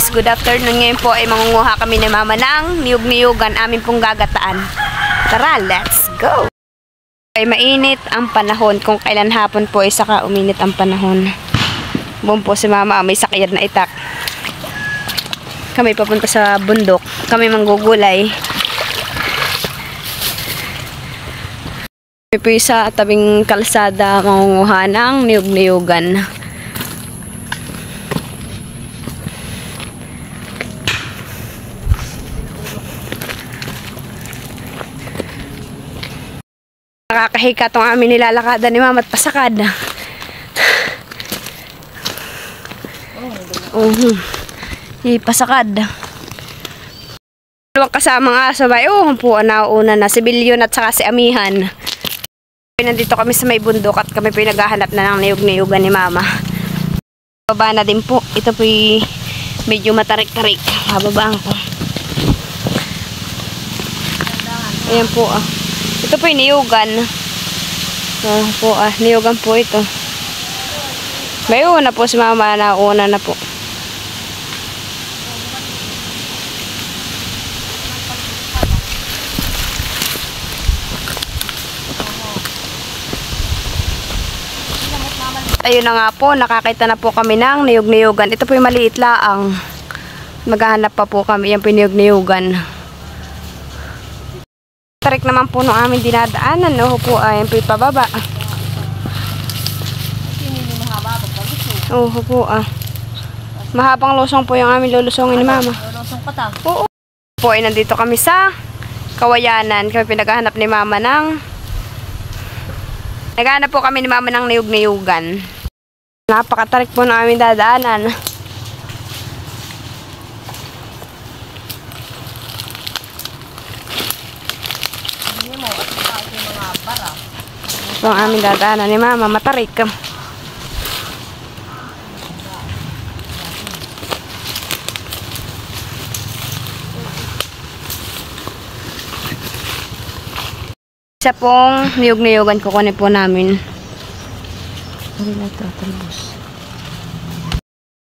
guys, good afternoon. Ngayon po ay mangunguha kami ni Mama ng niyog-niyugan amin pong gagataan. Tara, let's go! Ay mainit ang panahon. Kung kailan hapon po ay saka uminit ang panahon. Buong po si Mama may sakyan na itak. Kami papunta sa bundok. Kami manggugulay. Kami po sa tabing kalsada mangunguha ng niyog-niyugan. Nakakahika itong amin nilalakada ni Mama at pasakad. Pasakad. Dalawang kasamang aso ba? Po, nauna na. Si Bilyon at saka si Amihan. Nandito kami sa may bundok at kami po naghahanap na ng niyog-niyugan ni Mama. Baba na din po. Ito po medyo matarik-tarik. Bababaan ko. Ayan po Ito po yung niyugan. Niyugan po ito. May una po si Mama na una na po. Ayun na nga po, nakakita na po kami ng niyog-niyugan. Ito po yung maliit laang. Maghahanap pa po kami. Yan po yung niyog-niyugan. Tarik naman po nung aming dinadaanan. Po, ayan po yung pababa. Po, mahabang lusong po yung aming lulusongin ni Mama. Lulusong pa ta? Oo. Po, ay nandito kami sa Kawayanan. Kami pinaghahanap ni Mama ng naghahanap po kami ni Mama ng niyog-niyugan. Napakatarik po na aming dadaanan. Ito ang aming dadaanan ni Mama, matarik. Isa pong niyog-niyugan kukunin po namin.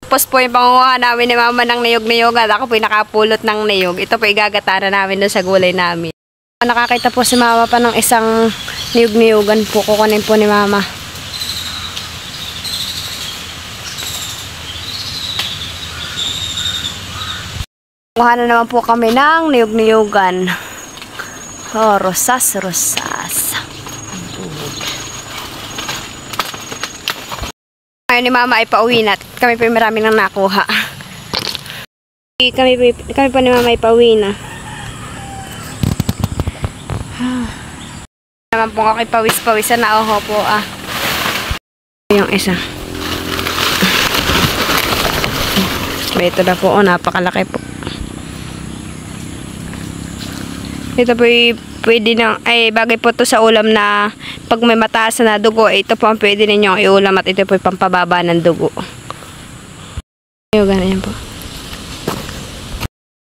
Tapos po yung pangunguha namin ni Mama ng niyog-niyugan. Ako po yung nakapulot ng niyog. Ito po igagataran namin doon sa gulay namin. Nakakita po si Mama pa ng isang niyog-niyugan po. Kukunin po ni Mama. Kuha na naman po kami ng niyog-niyugan. Rosas. Ngayon ni Mama ay pauwi na. Kami po marami nang nakuha. Kami po ni Mama ay pauwi na. Naman po ako pawis-pawisan na po yung isa. Ito na po napakalaki po. Ito po pwede nang bagay po to sa ulam na pag may mataas na dugo, ito po ang pwede ninyong iulam at ito po yung pampababa ng dugo. Ganyan po.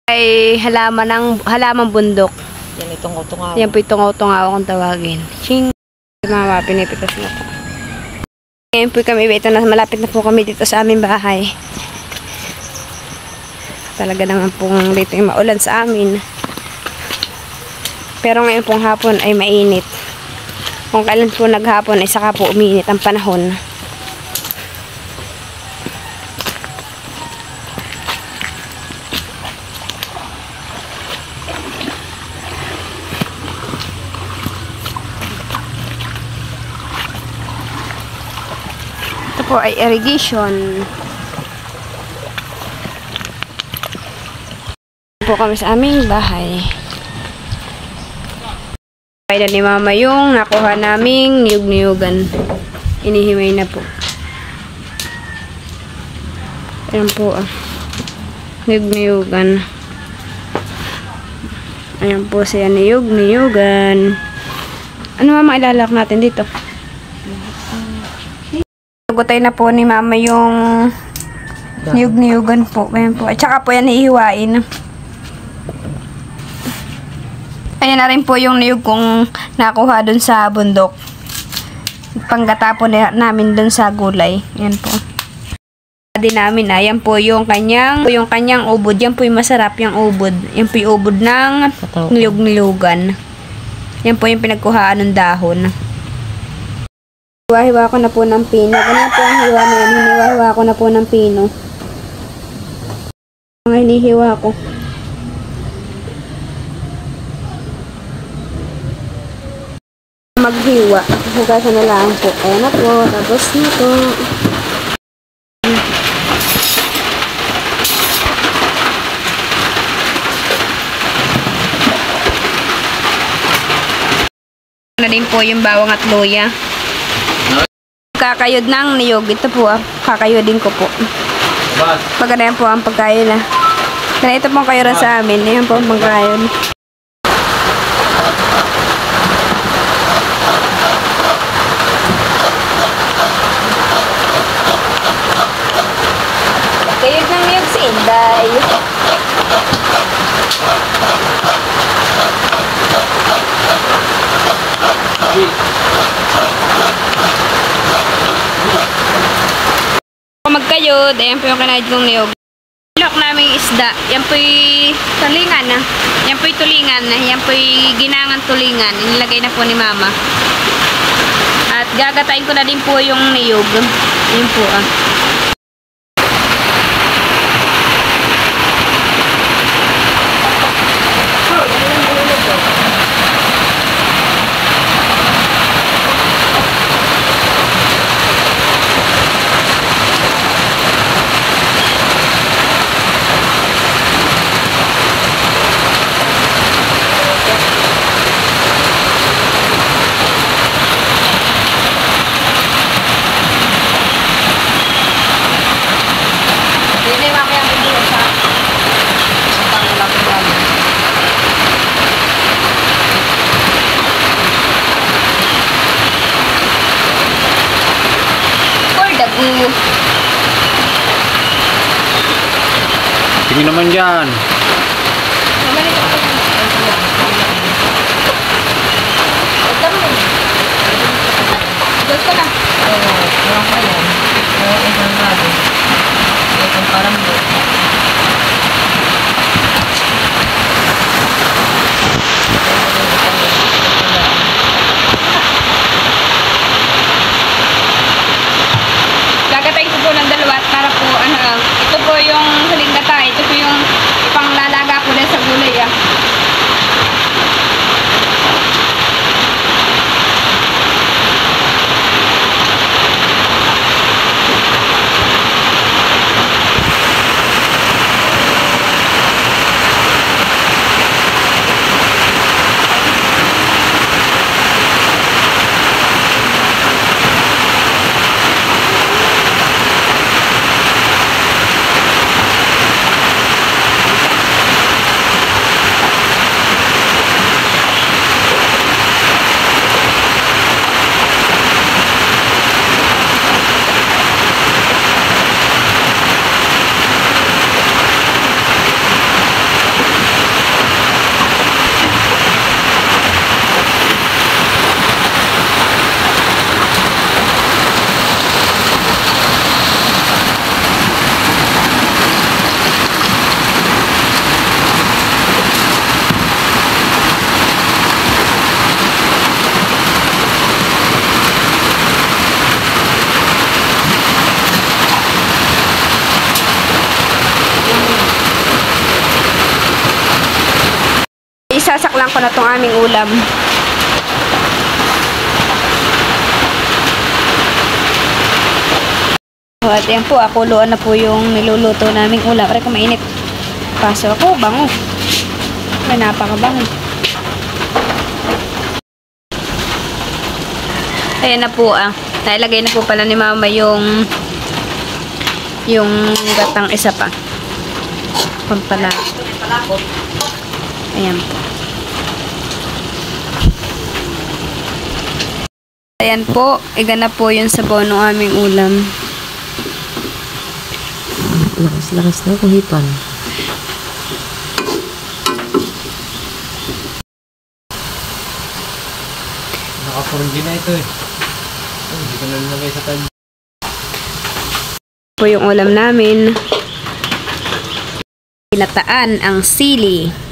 Ay halaman bundok. Yan itong tungaw. Yan po itong tungaw kung tawagin. Ching. Mama, pinipitas na po. Ngayon po kami, ito na malapit na po kami dito sa aming bahay. Talaga naman pong dito yung maulan sa amin. Pero ngayon pong hapon ay mainit. Kung kailan po naghapon ay saka po uminit ang panahon. Ito po ay irrigation. Ito po kami sa aming bahay. Kaya ni Mama yung nakuha naming niyog-niyugan. Inihimay na po. Ayan po niyog-niyugan. Ayan po siya niyog-niyugan. Ano Mama ilalak natin dito? Nagutay na po ni Mama yung niyog-niyugan po. Ayan po. At saka po yan ihiwain. Ayan na rin po yung niyog kong nakuha dun sa bundok. Panggata po namin dun sa gulay. Ayan po. din namin yan po yung kanyang ubod. Yan po yung masarap yung ubod. Yan po yung ubod ng niyog-nilugan. Yan po yung pinagkuhaan ng dahon. Hiwa-hiwa ko na po ng pino. Ganyan po ang hiwa na yan. Hiniwa-hiwa ko na po ng pino. Ang hinihiwa ko. Maghiwa. Hugasan na lang po. Ayan na po. Tapos na po. Na din po yung bawang at luya. Kakayod ng niyog. Ito po kakayodin ko po. Maganda yan po ang pagkayod na. Kaya ito pong kayod sa amin. Yan po ang pagkayod. Kayod ng niyog si Inday. Magkayod, ayan po yung kinahid kong niyog. Ilok namin isda, yan po yung tulingan na. Yan po yung tulingan na, yan po yung ginangan tulingan. Inilagay na po ni mama. At gagatain ko na din po yung niyog. Yun po Sige naman dyan. Gagatayin ko po ng dalawa para po ito po yung huling gata, ito po yung ipanglalaga ko din sa gulay Isasaklang ko na itong aming ulam. At yan po, akuluan na po yung niluluto naming ulam. Aray ko mainit. Paso ako, bango. May napakabango. Ayan na po nailagay na po pala ni mama yung gatang isa pa. Pampala. Ayan po. Ayan po, igana po yung sabaw ng aming ulam. Lakas-lakas na kuhipan. Naka-4G na ito eh. Hindi ko na nilagay sa tag. Po yung ulam namin. Ginataan ang sili.